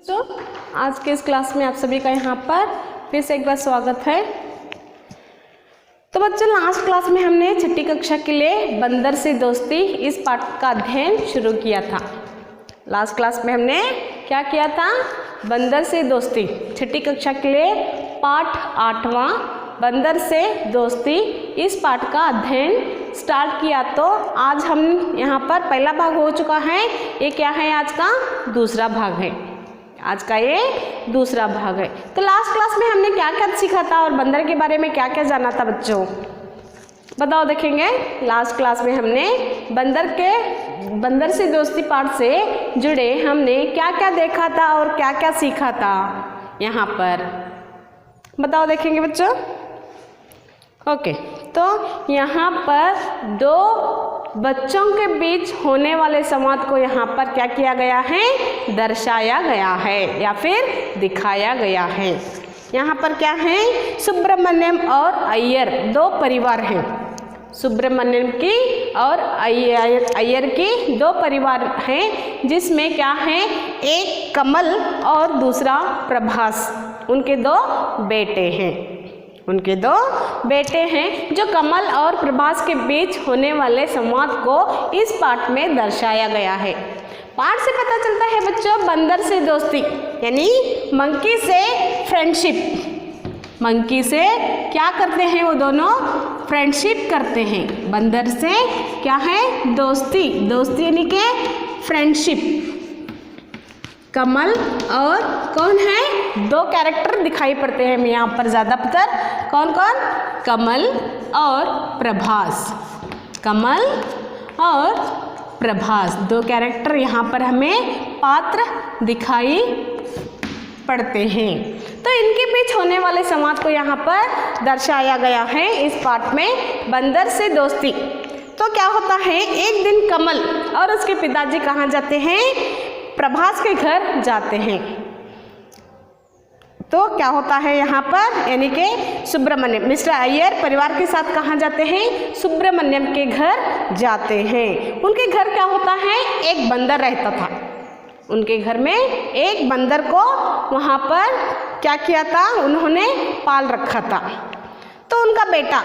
बच्चों, आज के इस क्लास में आप सभी का यहाँ पर फिर से एक बार स्वागत है। तो बच्चों, लास्ट क्लास में हमने छठी कक्षा के लिए बंदर से दोस्ती इस पाठ का अध्ययन शुरू किया था। लास्ट क्लास में हमने क्या किया था? बंदर से दोस्ती छठी कक्षा के लिए पाठ 8वां बंदर से दोस्ती इस पाठ का अध्ययन स्टार्ट किया। तो आज हम यहाँ पर पहला भाग हो चुका है। ये क्या है? आज का दूसरा भाग है। आज का ये दूसरा भाग है। तो लास्ट क्लास में हमने क्या क्या सीखा था और बंदर के बारे में क्या क्या जाना था बच्चों? बताओ, देखेंगे। लास्ट क्लास में हमने बंदर से दोस्ती पाठ से जुड़े हमने क्या क्या देखा था और क्या क्या सीखा था यहाँ पर? बताओ, देखेंगे बच्चों। ओके, तो यहाँ पर दो बच्चों के बीच होने वाले संवाद को यहाँ पर क्या किया गया है? दर्शाया गया है या फिर दिखाया गया है। यहाँ पर क्या है? सुब्रमण्यम और अय्यर दो परिवार हैं। सुब्रमण्यम की और अय्यर की दो परिवार हैं, जिसमें क्या है? एक कमल और दूसरा प्रभास। उनके दो बेटे हैं। उनके दो बेटे हैं जो कमल और प्रभास के बीच होने वाले संवाद को इस पाठ में दर्शाया गया है। पाठ से पता चलता है बच्चों, बंदर से दोस्ती यानी मंकी से फ्रेंडशिप। मंकी से क्या करते हैं वो दोनों? फ्रेंडशिप करते हैं। बंदर से क्या है? दोस्ती। दोस्ती यानी के फ्रेंडशिप। कमल और कौन है? दो कैरेक्टर दिखाई पड़ते हैं यहाँ पर ज़्यादातर। कौन कौन? कमल और प्रभास। कमल और प्रभास दो कैरेक्टर यहाँ पर हमें पात्र दिखाई पड़ते हैं। तो इनके बीच होने वाले संवाद को यहाँ पर दर्शाया गया है इस पाठ में, बंदर से दोस्ती। तो क्या होता है? एक दिन कमल और उसके पिताजी कहाँ जाते हैं? प्रभास के घर जाते हैं। तो क्या होता है यहाँ पर? यानी कि सुब्रमण्यम मिस्टर अय्यर परिवार के साथ कहाँ जाते हैं? सुब्रमण्यम के घर जाते हैं। उनके घर क्या होता है? एक बंदर रहता था। उनके घर में एक बंदर को वहाँ पर क्या किया था? उन्होंने पाल रखा था। तो उनका बेटा,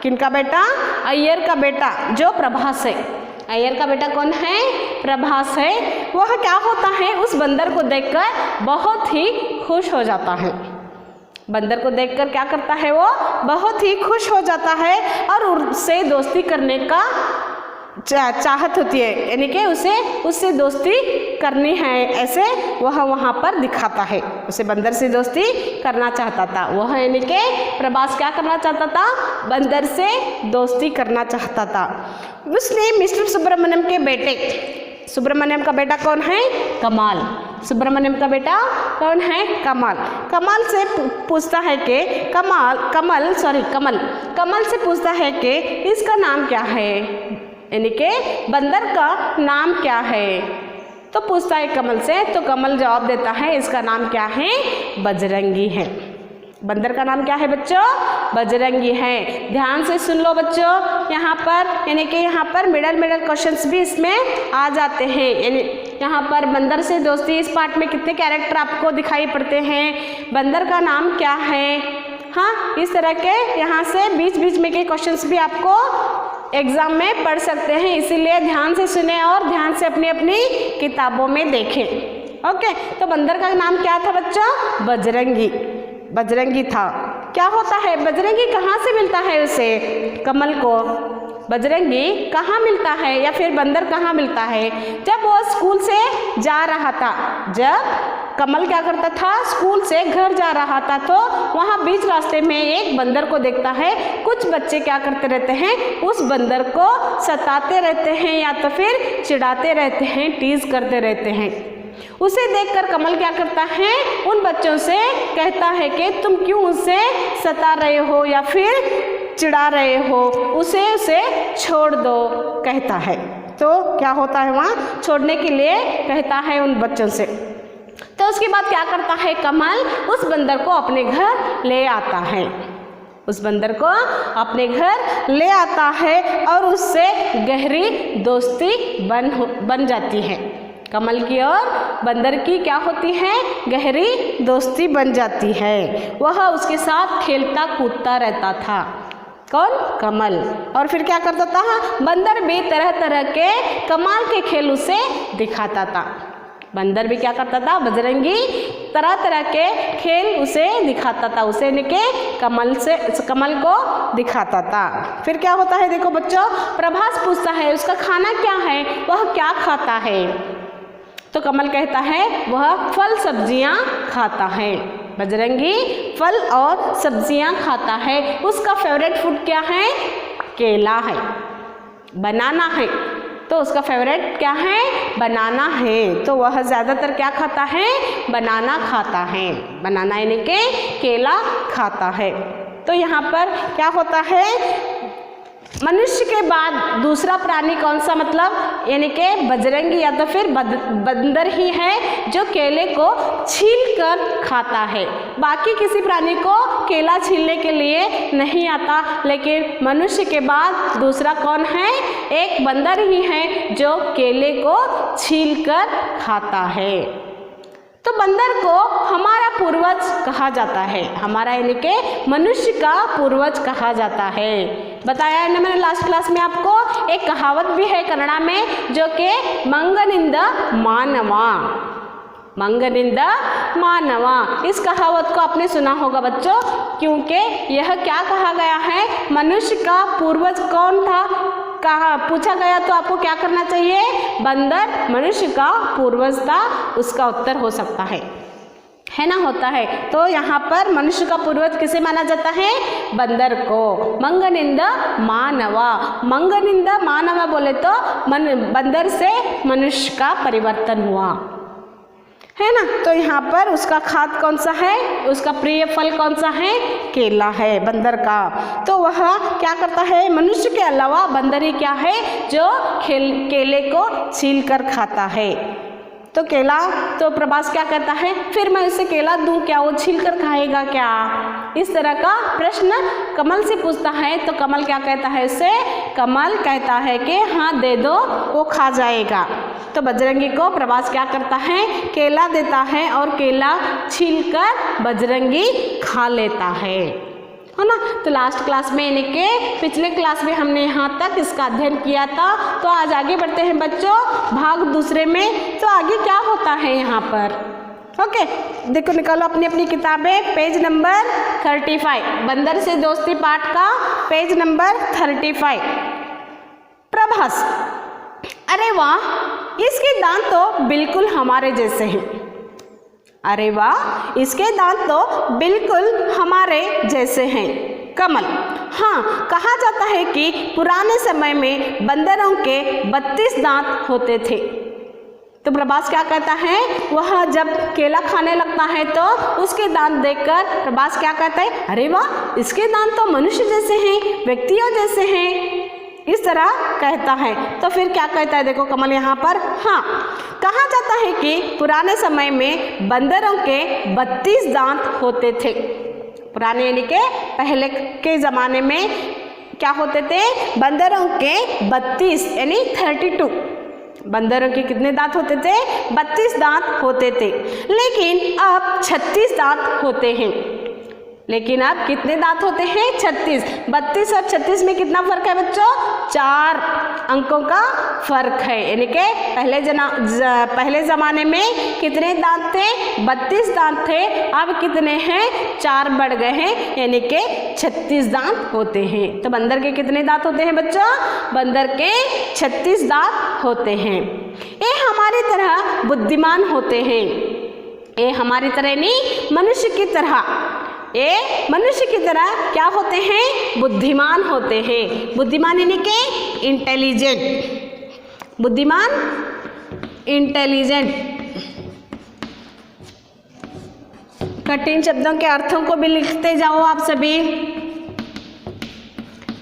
किनका बेटा? अय्यर का बेटा जो प्रभास है। अय्यर का बेटा कौन है? प्रभास है। वह क्या होता है? उस बंदर को देखकर बहुत ही खुश हो जाता है। बंदर को देखकर क्या करता है? वो बहुत ही खुश हो जाता है और उससे दोस्ती करने का चाहत होती है, यानी कि उससे दोस्ती करनी है, ऐसे वह वहाँ पर दिखाता है। उसे बंदर से दोस्ती करना चाहता था वह, यानी कि प्रभास क्या करना चाहता था? बंदर से दोस्ती करना चाहता था। उसने मिस्टर सुब्रमण्यम के बेटे, सुब्रमण्यम का बेटा कौन है? कमाल। सुब्रमण्यम का बेटा कौन है? कमल। कमल से पूछता है कि कमल से पूछता है कि इसका नाम क्या है, यानी कि बंदर का नाम क्या है? तो पूछता है कमल से, तो कमल जवाब देता है इसका नाम क्या है? बजरंगी है। बंदर का नाम क्या है बच्चों? बजरंगी है। ध्यान से सुन लो बच्चों यहाँ पर, यानी कि यहाँ पर मिडल क्वेश्चंस भी इसमें आ जाते हैं। यानी यहाँ पर बंदर से दोस्ती इस पार्ट में कितने कैरेक्टर आपको दिखाई पड़ते हैं? बंदर का नाम क्या है? हाँ, इस तरह के यहाँ से बीच में के क्वेश्चंस भी आपको एग्जाम में पढ़ सकते हैं, इसीलिए ध्यान से सुने और ध्यान से अपनी अपनी किताबों में देखें। ओके, तो बंदर का नाम क्या था बच्चों? बजरंगी। बजरंगी था। क्या होता है? बजरंगी कहाँ से मिलता है उसे? कमल को बजरंगी कहाँ मिलता है या फिर बंदर कहाँ मिलता है? जब वो स्कूल से जा रहा था, जब कमल क्या करता था? स्कूल से घर जा रहा था, तो वहाँ बीच रास्ते में एक बंदर को देखता है। कुछ बच्चे क्या करते रहते हैं? उस बंदर को सताते रहते हैं या तो फिर चिढ़ाते रहते हैं, टीज करते रहते हैं। उसे देखकर कमल क्या करता है? उन बच्चों से कहता है कि तुम क्यों उसे सता रहे हो या फिर चिढ़ा रहे हो, उसे छोड़ दो कहता है। तो क्या होता है? वहाँ छोड़ने के लिए कहता है उन बच्चों से। तो उसके बाद क्या करता है? कमल उस बंदर को अपने घर ले आता है। उस बंदर को अपने घर ले आता है और उससे गहरी दोस्ती बन जाती है। कमल की और बंदर की क्या होती है, गहरी दोस्ती बन जाती है। वह उसके साथ खेलता कूदता रहता था। कौन? कमल। और फिर क्या करता था, बंदर भी तरह तरह के कमाल के खेल उसे दिखाता था। बंदर भी क्या करता था, बजरंगी तरह तरह के खेल उसे दिखाता था, उसे निके कमल को दिखाता था। फिर क्या होता है देखो बच्चों, प्रभास पूछता है उसका खाना क्या है, वह क्या खाता है। तो कमल कहता है वह फल सब्जियां खाता है। बजरंगी फल और सब्जियां खाता है। उसका फेवरेट फूड क्या है, केला है, बनाना है। तो उसका फेवरेट क्या है, बनाना है। तो वह ज़्यादातर क्या खाता है, बनाना खाता है। बनाना यानी कि केला खाता है। तो यहाँ पर क्या होता है, मनुष्य के बाद दूसरा प्राणी कौन सा, मतलब यानी कि बजरंगी या तो फिर बंदर ही है जो केले को छील कर खाता है। बाकी किसी प्राणी को केला छीलने के लिए नहीं आता, लेकिन मनुष्य के बाद दूसरा कौन है, एक बंदर ही है जो केले को छील कर खाता है। तो बंदर को हमारा पूर्वज कहा जाता है, हमारा यानी कि मनुष्य का पूर्वज कहा जाता है। बताया है ना मैंने लास्ट क्लास में आपको, एक कहावत भी है कन्नड़ा में जो कि मंगनिंद मानवा, मंगनिंद मानवा। इस कहावत को आपने सुना होगा बच्चों, क्योंकि यह क्या कहा गया है, मनुष्य का पूर्वज कौन था, कहा पूछा गया तो आपको क्या करना चाहिए, बंदर मनुष्य का पूर्वज था, उसका उत्तर हो सकता है ना, होता है। तो यहाँ पर मनुष्य का पूर्वज किसे माना जाता है, बंदर को। मंगनिंद मानवा, मंगनिंद मानवा बोले तो बंदर से मनुष्य का परिवर्तन हुआ, है ना। तो यहाँ पर उसका खाद कौन सा है, उसका प्रिय फल कौन सा है, केला है बंदर का। तो वह क्या करता है, मनुष्य के अलावा बंदर ही क्या है जो केले को छील कर खाता है। तो केला, तो प्रभास क्या कहता है, फिर मैं उसे केला दूं क्या, वो छील कर खाएगा क्या, इस तरह का प्रश्न कमल से पूछता है। तो कमल क्या कहता है उसे, कमल कहता है कि हाँ दे दो, वो खा जाएगा। तो बजरंगी को प्रभास क्या करता है, केला देता है और केला छीलकर बजरंगी खा लेता है ना। तो लास्ट क्लास में यानी कि पिछले क्लास में हमने यहाँ तक इसका अध्ययन किया था। तो आज आगे बढ़ते हैं बच्चों भाग दूसरे में। तो आगे क्या होता है यहाँ पर, ओके देखो निकालो अपनी अपनी किताबें, पेज नंबर 35, बंदर से दोस्ती पाठ का पेज नंबर 35। प्रभास, अरे वाह इसके दांत तो बिल्कुल हमारे जैसे हैं, अरे वाह इसके दांत तो बिल्कुल हमारे जैसे हैं। कमल, हाँ कहा जाता है कि पुराने समय में बंदरों के 32 दांत होते थे। तो प्रभास क्या कहता है, वह जब केला खाने लगता है तो उसके दांत देखकर प्रभास क्या कहता है, अरे वाह इसके दांत तो मनुष्य जैसे हैं, व्यक्तियों जैसे हैं, इस तरह कहता है। तो फिर क्या कहता है देखो कमल यहाँ पर, हाँ कहा जाता है कि पुराने समय में बंदरों के 32 दांत होते थे। पुराने यानी के पहले के ज़माने में क्या होते थे, बंदरों के 32 यानी 32, बंदरों के कितने दांत होते थे, 32 दांत होते थे। लेकिन अब 36 दांत होते हैं। लेकिन अब कितने दांत होते हैं, 36। 32 और 36 में कितना फर्क है बच्चों, 4 अंकों का फर्क है। यानी कि पहले ज़माने में कितने दांत थे, 32 दांत थे, अब कितने हैं, 4 बढ़ गए हैं, यानी कि 36 दांत होते हैं। तो बंदर के कितने दांत होते हैं बच्चों, बंदर के 36 दांत होते हैं। ये हमारी तरह बुद्धिमान होते हैं, ये हमारी तरह नहीं मनुष्य की तरह, ये मनुष्य की तरह क्या होते हैं, बुद्धिमान होते हैं। बुद्धिमान यानी कि इंटेलिजेंट, बुद्धिमान इंटेलिजेंट। कठिन शब्दों के अर्थों को भी लिखते जाओ आप सभी,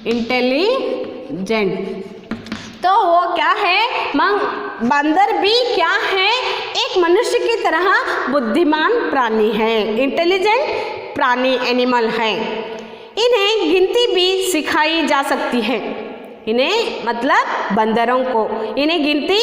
इंटेलिजेंट। तो वो क्या है, बंदर भी क्या है, एक मनुष्य की तरह बुद्धिमान प्राणी है, इंटेलिजेंट प्राणी एनिमल है। इन्हें गिनती भी सिखाई जा सकती है, इन्हें मतलब बंदरों को इन्हें गिनती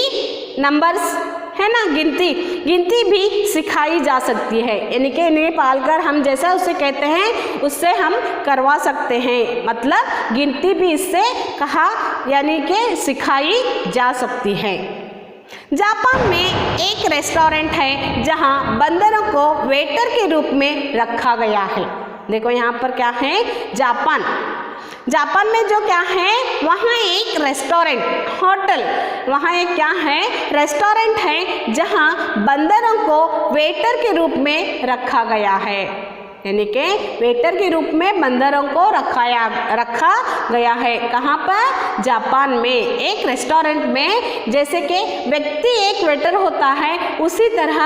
नंबर्स है ना, गिनती भी सिखाई जा सकती है, यानी कि इन्हें पालकर हम जैसा उसे कहते हैं उससे हम करवा सकते हैं, मतलब गिनती भी इससे कहा यानी कि सिखाई जा सकती है। जापान में एक रेस्टोरेंट है जहां बंदरों को वेटर के रूप में रखा गया है। देखो यहाँ पर क्या है, जापान में जो क्या है, वहाँ एक रेस्टोरेंट, होटल, वहाँ एक क्या है, रेस्टोरेंट है जहाँ बंदरों को वेटर के रूप में रखा गया है, यानी कि वेटर के रूप में बंदरों को रखा गया है। कहाँ पर, जापान में एक रेस्टोरेंट में। जैसे कि व्यक्ति एक वेटर होता है, उसी तरह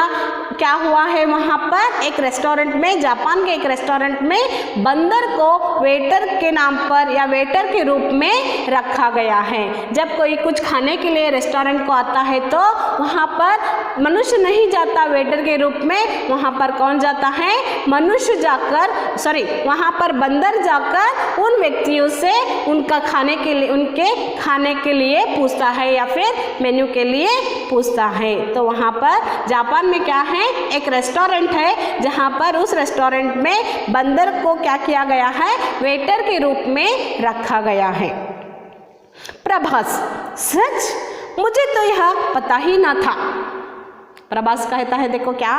क्या हुआ है, वहाँ पर एक रेस्टोरेंट में, जापान के एक रेस्टोरेंट में बंदर को वेटर के नाम पर या वेटर के रूप में रखा गया है। जब कोई कुछ खाने के लिए रेस्टोरेंट को आता है तो वहाँ पर मनुष्य नहीं जाता वेटर के रूप में, वहाँ पर कौन जाता है, मनुष्य वहाँ पर बंदर जाकर उन व्यक्तियों से उनके खाने के लिए पूछता है या फिर मेन्यू के लिए पूछता है। तो वहाँ पर जापान में क्या है, एक रेस्टोरेंट है जहाँ पर उस रेस्टोरेंट में बंदर को क्या किया गया है, वेटर के रूप में रखा गया है। प्रभास, सच, मुझे तो यह पता ही ना था। प्रभास कहता है, देखो क्या,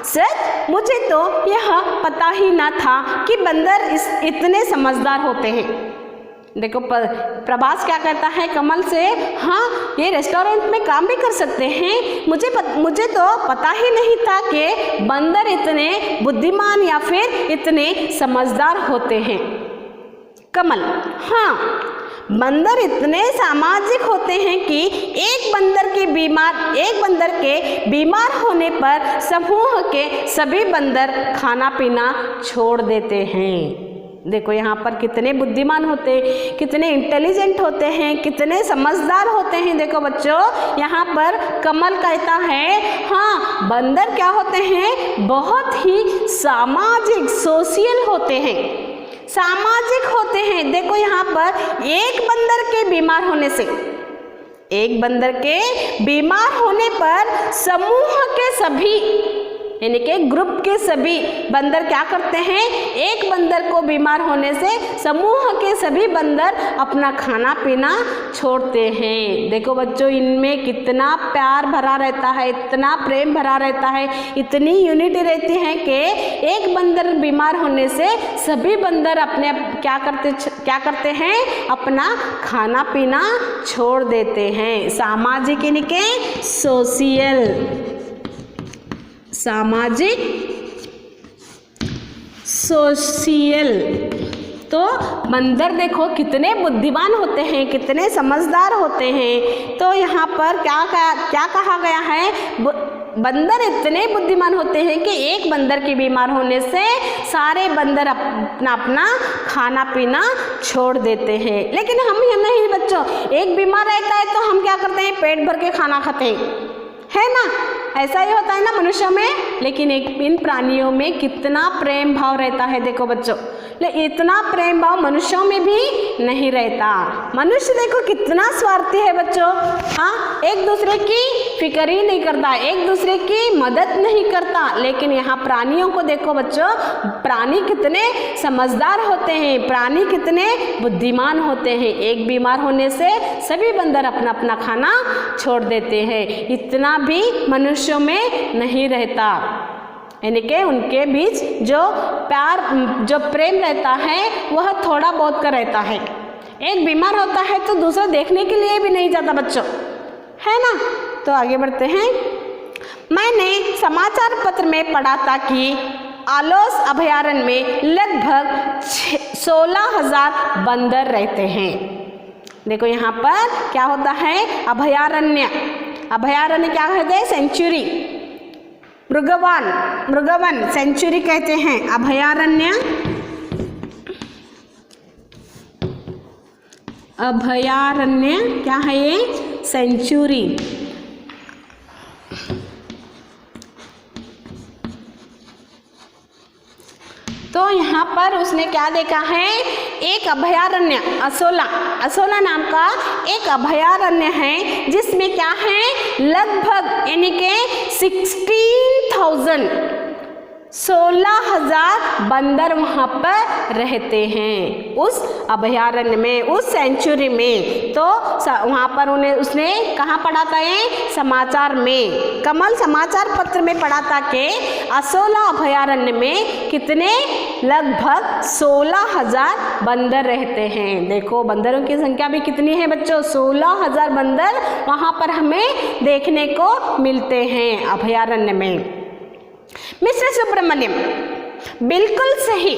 सच, मुझे तो यह पता ही ना था कि बंदर इतने समझदार होते हैं। देखो प्रभास क्या कहता है कमल से, हाँ ये रेस्टोरेंट में काम भी कर सकते हैं, मुझे तो पता ही नहीं था कि बंदर इतने बुद्धिमान या फिर इतने समझदार होते हैं। कमल, हाँ बंदर इतने सामाजिक होते हैं कि एक बंदर के बीमार होने पर समूह के सभी बंदर खाना पीना छोड़ देते हैं। देखो यहाँ पर कितने बुद्धिमान होते हैं, कितने इंटेलिजेंट होते हैं, कितने समझदार होते हैं। देखो बच्चों, यहाँ पर कमल कहता है, हाँ बंदर क्या होते हैं, बहुत ही सामाजिक, सोशल होते हैं, सामाजिक होते हैं। देखो यहाँ पर एक बंदर के बीमार होने पर समूह के सभी यानी कि ग्रुप के सभी बंदर क्या करते हैं, एक बंदर को बीमार होने से समूह के सभी बंदर अपना खाना पीना छोड़ते हैं। देखो बच्चों, इनमें कितना प्यार भरा रहता है, इतना प्रेम भरा रहता है, इतनी यूनिटी रहती है कि एक बंदर बीमार होने से सभी बंदर अपने क्या करते हैं, अपना खाना पीना छोड़ देते हैं। सामाजिक यानी कि सोशल, सामाजिक, सोशल। तो बंदर देखो कितने बुद्धिमान होते हैं, कितने समझदार होते हैं। तो यहाँ पर क्या कहा गया है, बंदर इतने बुद्धिमान होते हैं कि एक बंदर के बीमार होने से सारे बंदर अपना खाना पीना छोड़ देते हैं। लेकिन हम ये नहीं बच्चों, एक बीमार रहता है तो हम क्या करते हैं, पेट भर के खाना खाते हैं, है ना, ऐसा ही होता है ना मनुष्यों में। लेकिन इन प्राणियों में कितना प्रेम भाव रहता है। देखो बच्चों, इतना प्रेम भाव मनुष्यों में भी नहीं रहता। मनुष्य देखो कितना स्वार्थी है बच्चों, हाँ, एक दूसरे की फिक्र ही नहीं करता, एक दूसरे की मदद नहीं करता। लेकिन यहाँ प्राणियों को देखो बच्चों, प्राणी कितने समझदार होते हैं, प्राणी कितने बुद्धिमान होते हैं। एक बीमार होने से सभी बंदर अपना खाना छोड़ देते हैं। इतना भी मनुष्यों में नहीं रहता, यानी कि उनके बीच जो प्यार, जो प्रेम रहता है वह थोड़ा बहुत का रहता है। एक बीमार होता है तो दूसरा देखने के लिए भी नहीं जाता बच्चों, है ना। तो आगे बढ़ते हैं। मैंने समाचार पत्र में पढ़ा था कि आलोस अभयारण्य में लगभग 16,000 बंदर रहते हैं। देखो यहाँ पर क्या होता है, अभयारण्य क्या कहते हैं, सेंचुरी, मृगवन सेंचुरी कहते हैं। अभयारण्य क्या है ये, सेंचुरी। तो यहाँ पर उसने क्या देखा है, एक अभयारण्य असोला नाम का एक अभयारण्य है जिसमें क्या है, लगभग यानी कि 16,000 बंदर वहाँ पर रहते हैं उस अभयारण्य में, उस सेंचुरी में। तो वहाँ पर उसने कहाँ पढ़ा था, ये समाचार में, कमल समाचार पत्र में पढ़ा था कि असोला अभयारण्य में कितने, लगभग 16,000 बंदर रहते हैं। देखो बंदरों की संख्या भी कितनी है बच्चों, 16,000 बंदर वहाँ पर हमें देखने को मिलते हैं अभयारण्य में। मिस्टर सुब्रमण्यम बिल्कुल सही,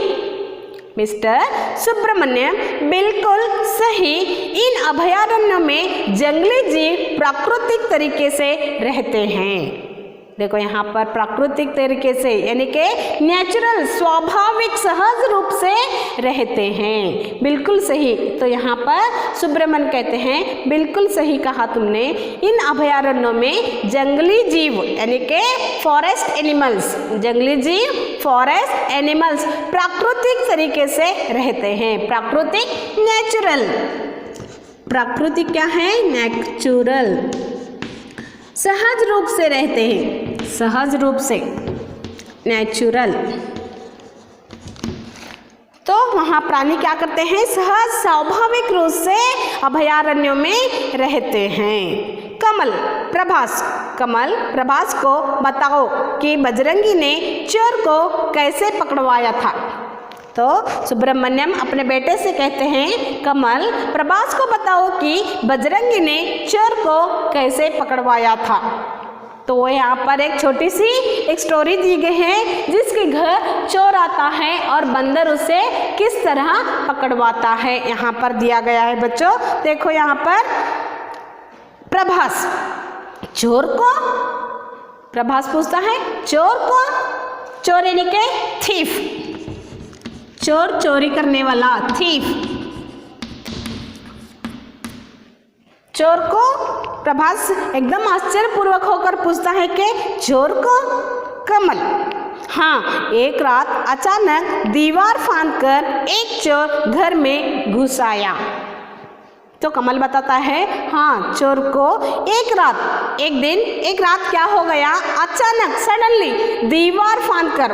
मिस्टर सुब्रमण्यम बिल्कुल सही, इन अभयारण्यों में जंगली जीव प्राकृतिक तरीके से रहते हैं। देखो यहाँ पर प्राकृतिक तरीके से यानी कि नेचुरल, स्वाभाविक, सहज रूप से रहते हैं। बिल्कुल सही। तो यहाँ पर सुब्रमण्यम कहते हैं बिल्कुल सही कहा तुमने, इन अभयारण्यों में जंगली जीव यानी कि फॉरेस्ट एनिमल्स, जंगली जीव फॉरेस्ट एनिमल्स प्राकृतिक तरीके से रहते हैं। प्राकृतिक, नेचुरल, प्राकृतिक क्या है, नेचुरल, सहज रूप से रहते हैं, सहज रूप से, नेचुरल। तो वहाँ प्राणी क्या करते हैं, सहज स्वाभाविक रूप से अभयारण्यों में रहते हैं। कमल प्रभास को बताओ कि बजरंगी ने चोर को कैसे पकड़वाया था। तो सुब्रमण्यम अपने बेटे से कहते हैं, कमल प्रभास को बताओ कि बजरंगी ने चोर को कैसे पकड़वाया था। तो यहाँ पर एक छोटी सी एक स्टोरी दी गई है जिसके घर चोर आता है और बंदर उसे किस तरह पकड़वाता है, यहाँ पर दिया गया है बच्चों। देखो यहाँ पर प्रभास पूछता है चोर को, चोर यानी के थीफ, चोर चोरी करने वाला, थीफ। चोर को प्रभास एकदम आश्चर्यपूर्वक होकर पूछता है कि चोर को। कमल, हाँ, एक रात अचानक दीवार फांदकर एक चोर घर में घुस आया। तो कमल बताता है, हाँ, चोर को एक रात क्या हो गया, अचानक सडनली दीवार फांदकर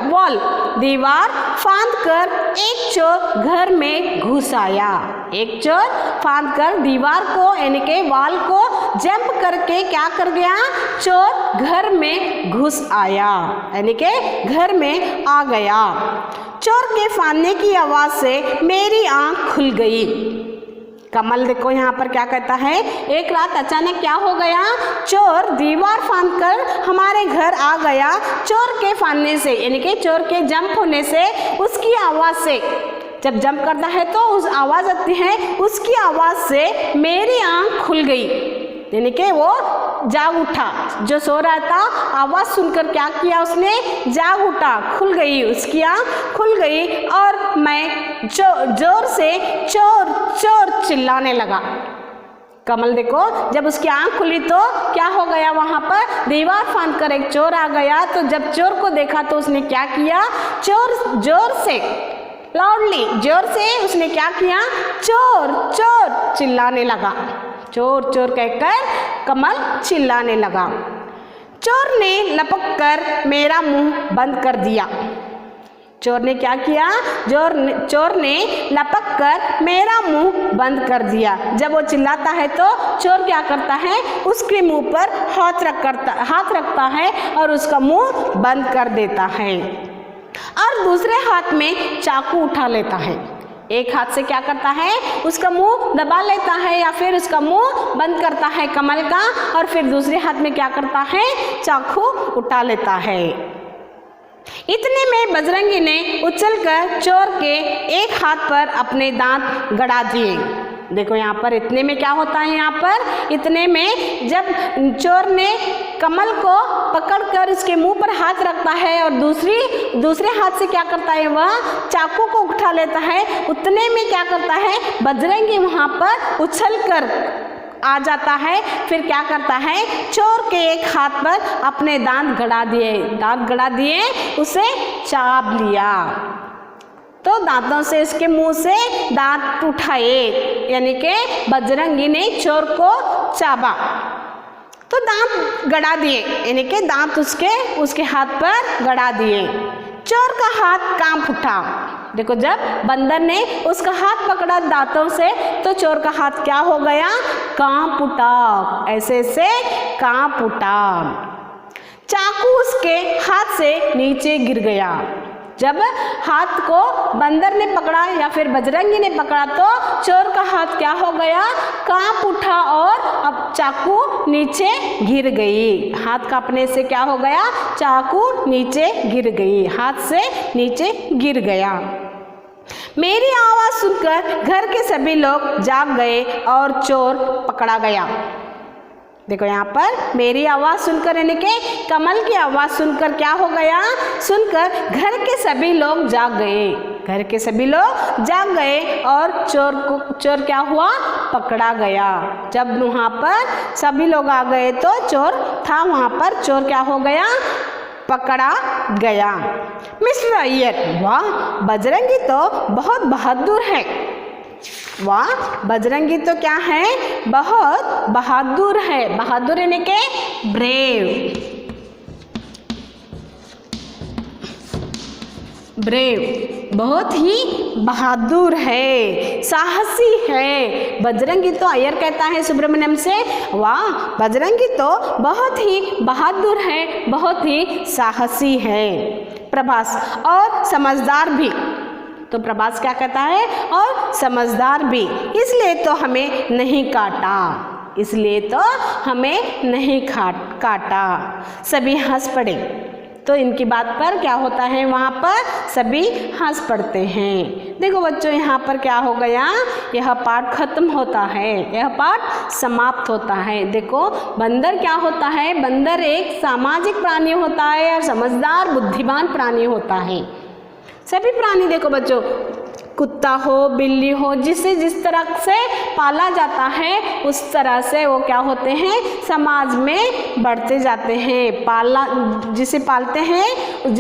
एक चोर घर में घुस आया। एक चोर फांदकर दीवार को यानी के वाल को जंप करके क्या कर गया, चोर घर में घुस आया यानी के घर में आ गया। चोर के फांदने की आवाज से मेरी आंख खुल गई। कमल देखो यहाँ पर क्या कहता है, एक रात अचानक क्या हो गया, चोर दीवार फांदकर हमारे घर आ गया। चोर के फांदने से यानी कि चोर के जंप होने से, उसकी आवाज़ से, जब जंप करता है तो उस आवाज़ आती है, उसकी आवाज़ से मेरी आँख खुल गई यानी कि वो जाग उठा। जो सो रहा था आवाज़ सुनकर क्या किया उसने, जाग उठा, खुल गई, उसकी आँख खुल गई और मैं जोर से चोर चोर चिल्लाने लगा। कमल देखो, जब उसकी आँख खुली तो क्या हो गया, वहाँ पर दीवार फांदकर एक चोर आ गया। तो जब चोर को देखा तो उसने क्या किया, चोर जोर से, लाउडली, जोर से उसने क्या किया, चोर चोर चिल्लाने लगा। चोर चोर कहकर कमल चिल्लाने लगा। चोर ने लपक कर मेरा मुंह बंद कर दिया। चोर ने क्या किया, चोर ने लपक कर मेरा मुंह बंद कर दिया। जब वो चिल्लाता है तो चोर क्या करता है, उसके मुंह पर हाथ रखता है और उसका मुंह बंद कर देता है और दूसरे हाथ में चाकू उठा लेता है। एक हाथ से क्या करता है, उसका मुंह दबा लेता है या फिर उसका मुंह बंद करता है कमल का, और फिर दूसरे हाथ में क्या करता है, चाकू उठा लेता है। इतने में बजरंगी ने उछलकर चोर के एक हाथ पर अपने दांत गड़ा दिए। देखो यहाँ पर इतने में क्या होता है, यहाँ पर इतने में जब चोर ने कमल को पकड़कर उसके मुंह पर हाथ रखता है और दूसरे हाथ से क्या करता है, वह चाकू को उठा लेता है। उतने में क्या करता है, बजरंगी वहाँ पर उछलकर आ जाता है। फिर क्या करता है, चोर के एक हाथ पर अपने दांत गड़ा दिए, उसे चाप लिया। तो दांतों से इसके मुंह से दांत उठाए, यानी कि बजरंगी ने चोर को चाबा तो दांत गड़ा दिए, यानी कि दांत उसके हाथ पर गड़ा दिए। चोर का हाथ कांप उठा। देखो, जब बंदर ने उसका हाथ पकड़ा दांतों से तो चोर का हाथ क्या हो गया? कांप उठा, ऐसे से कांप उठा। चाकू उसके हाथ से नीचे गिर गया। जब हाथ को बंदर ने पकड़ा या फिर बजरंगी ने पकड़ा तो चोर का हाथ क्या हो गया? कांप उठा और अब चाकू नीचे गिर गई। हाथ कांपने से क्या हो गया? चाकू नीचे गिर गई, हाथ से नीचे गिर गया। मेरी आवाज़ सुनकर घर के सभी लोग जाग गए और चोर पकड़ा गया। देखो, यहाँ पर मेरी आवाज़ सुनकर, यानी कि कमल की आवाज़ सुनकर क्या हो गया? सुनकर घर के सभी लोग जाग गए। घर के सभी लोग जाग गए और चोर क्या हुआ? पकड़ा गया। जब वहाँ पर सभी लोग आ गए तो चोर था वहाँ पर, चोर क्या हो गया? पकड़ा गया। मिस्टर अय्यर, वाह, बजरंगी तो बहुत बहादुर है। वाह, बजरंगी तो क्या है? बहुत बहादुर है। बहादुर यानी कि ब्रेव, बहुत ही बहादुर है, साहसी है। बजरंगी तो, अय्यर कहता है सुब्रमण्यम से, वाह, बजरंगी तो बहुत ही बहादुर है, बहुत ही साहसी है। प्रभास, और समझदार भी। तो प्रभास क्या कहता है? और समझदार भी, इसलिए तो हमें नहीं काटा, इसलिए तो हमें नहीं काटा। सभी हंस पड़े। तो इनकी बात पर क्या होता है? वहाँ पर सभी हंस पड़ते हैं। देखो बच्चों, यहाँ पर क्या हो गया? यह पाठ खत्म होता है, यह पाठ समाप्त होता है। देखो, बंदर क्या होता है? बंदर एक सामाजिक प्राणी होता है और समझदार बुद्धिमान प्राणी होता है। सभी प्राणी, देखो बच्चों, कुत्ता हो, बिल्ली हो, जिसे जिस तरह से पाला जाता है उस तरह से वो क्या होते हैं? समाज में बढ़ते जाते हैं। जिसे पालते हैं,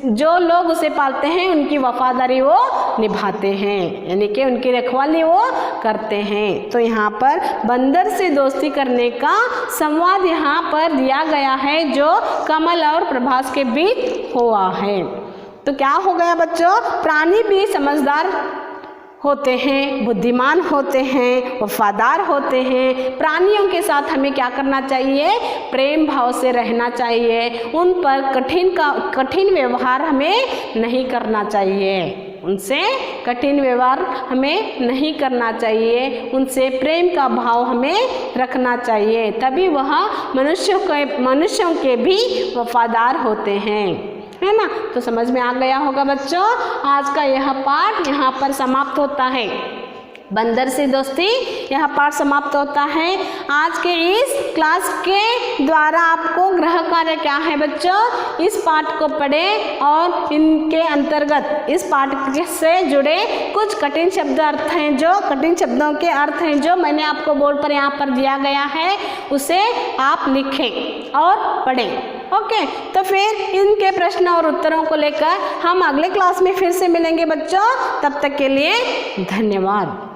जो लोग उसे पालते हैं उनकी वफादारी वो निभाते हैं, यानी कि उनकी रखवाली वो करते हैं। तो यहाँ पर बंदर से दोस्ती करने का संवाद यहाँ पर दिया गया है, जो कमल और प्रभास के बीच हुआ है। तो क्या हो गया बच्चों? प्राणी भी समझदार होते हैं, बुद्धिमान होते हैं, वफादार होते हैं। प्राणियों के साथ हमें क्या करना चाहिए? प्रेम भाव से रहना चाहिए। उन पर कठिन व्यवहार हमें नहीं करना चाहिए। उनसे कठिन व्यवहार हमें नहीं करना चाहिए। उनसे प्रेम का भाव हमें रखना चाहिए, तभी वह मनुष्यों के भी वफादार होते हैं, है ना। तो समझ में आ गया होगा बच्चों। आज का यह पाठ यहाँ पर समाप्त होता है। बंदर से दोस्ती, यह पाठ समाप्त होता है। आज के इस क्लास के द्वारा आपको गृह कार्य क्या है बच्चों? इस पाठ को पढ़ें और इनके अंतर्गत इस पाठ से जुड़े कुछ कठिन शब्द अर्थ हैं, जो कठिन शब्दों के अर्थ हैं जो मैंने आपको बोर्ड पर यहाँ पर दिया गया है, उसे आप लिखें और पढ़ें। ओके, तो फिर इनके प्रश्न और उत्तरों को लेकर हम अगले क्लास में फिर से मिलेंगे बच्चों। तब तक के लिए धन्यवाद।